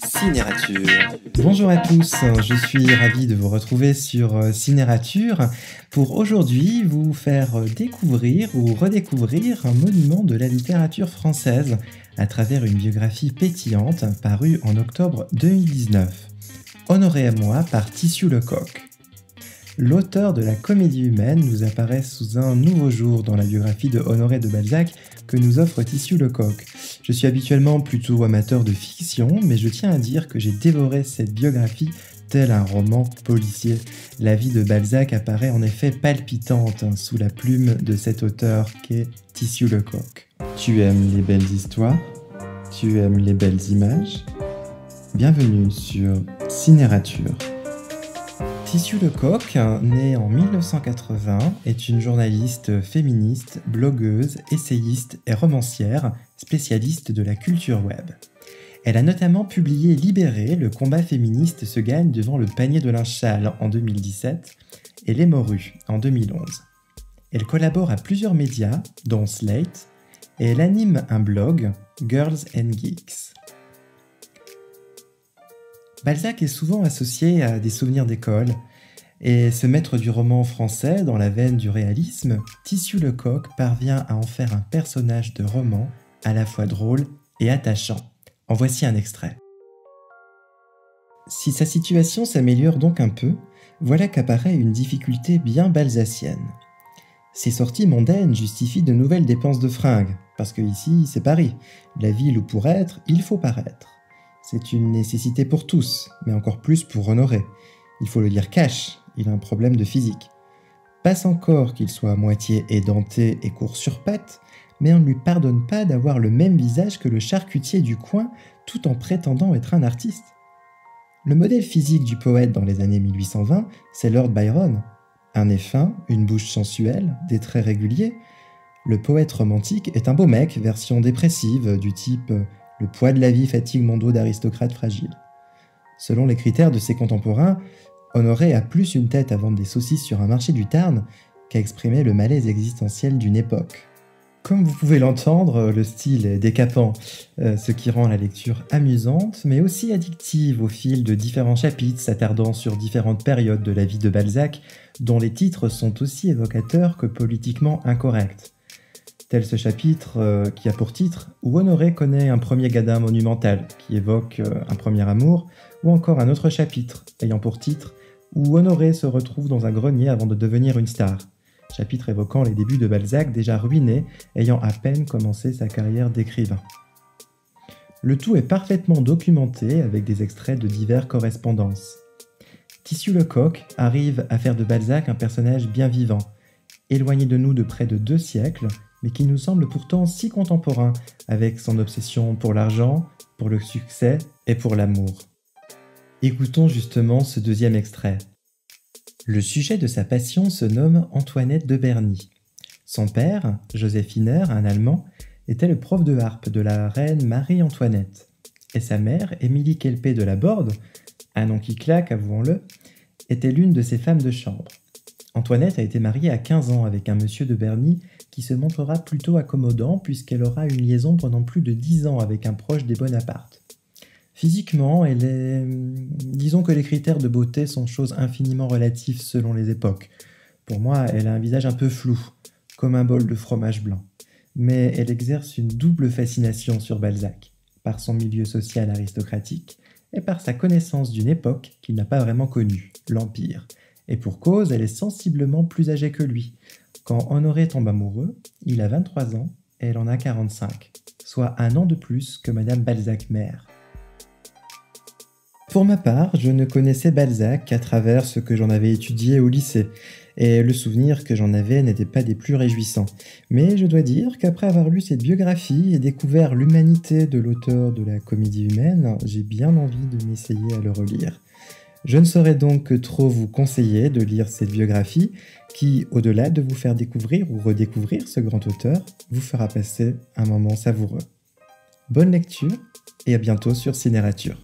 Cinérature. Bonjour à tous, je suis ravi de vous retrouver sur Cinérature pour aujourd'hui vous faire découvrir ou redécouvrir un monument de la littérature française à travers une biographie pétillante parue en octobre 2019. Honoré à moi par Tissu Lecoq. L'auteur de la Comédie humaine nous apparaît sous un nouveau jour dans la biographie de Honoré de Balzac que nous offre Tissu Lecoq. Je suis habituellement plutôt amateur de fiction, mais je tiens à dire que j'ai dévoré cette biographie tel un roman policier. La vie de Balzac apparaît en effet palpitante sous la plume de cet auteur qu'est Tissu Lecoq. Tu aimes les belles histoires? Tu aimes les belles images? Bienvenue sur Cinérature. Tissu Lecoq, née en 1980, est une journaliste féministe, blogueuse, essayiste et romancière, spécialiste de la culture web. Elle a notamment publié Libéré, le combat féministe se gagne devant le panier de linge sale en 2017 et Les Morues en 2011. Elle collabore à plusieurs médias, dont Slate, et elle anime un blog, Girls and Geeks. Balzac est souvent associé à des souvenirs d'école, et ce maître du roman français dans la veine du réalisme, Tissu Lecoq parvient à en faire un personnage de roman à la fois drôle et attachant. En voici un extrait. Si sa situation s'améliore donc un peu, voilà qu'apparaît une difficulté bien balzacienne. Ses sorties mondaines justifient de nouvelles dépenses de fringues, parce que ici c'est Paris, la ville où pour être, il faut paraître. C'est une nécessité pour tous, mais encore plus pour Honoré. Il faut le dire cash, il a un problème de physique. Passe encore qu'il soit à moitié édenté et court sur pattes, mais on ne lui pardonne pas d'avoir le même visage que le charcutier du coin tout en prétendant être un artiste. Le modèle physique du poète dans les années 1820, c'est Lord Byron. Un nez fin, une bouche sensuelle, des traits réguliers. Le poète romantique est un beau mec, version dépressive, du type « le poids de la vie fatigue mon dos d'aristocrate fragile ». Selon les critères de ses contemporains, Honoré a plus une tête à vendre des saucisses sur un marché du Tarn qu'à exprimer le malaise existentiel d'une époque. Comme vous pouvez l'entendre, le style est décapant, ce qui rend la lecture amusante, mais aussi addictive au fil de différents chapitres s'attardant sur différentes périodes de la vie de Balzac, dont les titres sont aussi évocateurs que politiquement incorrects. Tel ce chapitre qui a pour titre « Où Honoré connaît un premier gadin monumental » qui évoque un premier amour, ou encore un autre chapitre ayant pour titre « Où Honoré se retrouve dans un grenier avant de devenir une star », chapitre évoquant les débuts de Balzac déjà ruiné, ayant à peine commencé sa carrière d'écrivain. Le tout est parfaitement documenté avec des extraits de diverses correspondances. Tissu Lecoq arrive à faire de Balzac un personnage bien vivant, éloigné de nous de près de 2 siècles, mais qui nous semble pourtant si contemporain, avec son obsession pour l'argent, pour le succès et pour l'amour. Écoutons justement ce deuxième extrait. Le sujet de sa passion se nomme Antoinette de Berny. Son père, Joseph Wiener, un Allemand, était le prof de harpe de la reine Marie-Antoinette. Et sa mère, Émilie Kelpé de la Borde, un nom qui claque, avouons-le, était l'une de ses femmes de chambre. Antoinette a été mariée à 15 ans avec un monsieur de Berny qui se montrera plutôt accommodant puisqu'elle aura une liaison pendant plus de 10 ans avec un proche des Bonaparte. Physiquement, elle est... Disons que les critères de beauté sont choses infiniment relatives selon les époques. Pour moi, elle a un visage un peu flou, comme un bol de fromage blanc. Mais elle exerce une double fascination sur Balzac, par son milieu social aristocratique et par sa connaissance d'une époque qu'il n'a pas vraiment connue, l'Empire. Et pour cause, elle est sensiblement plus âgée que lui. Quand Honoré tombe amoureux, il a 23 ans et elle en a 45, soit 1 an de plus que Madame Balzac mère. Pour ma part, je ne connaissais Balzac qu'à travers ce que j'en avais étudié au lycée, et le souvenir que j'en avais n'était pas des plus réjouissants. Mais je dois dire qu'après avoir lu cette biographie et découvert l'humanité de l'auteur de la Comédie humaine, j'ai bien envie de m'essayer à le relire. Je ne saurais donc que trop vous conseiller de lire cette biographie qui, au-delà de vous faire découvrir ou redécouvrir ce grand auteur, vous fera passer un moment savoureux. Bonne lecture et à bientôt sur Cinérature.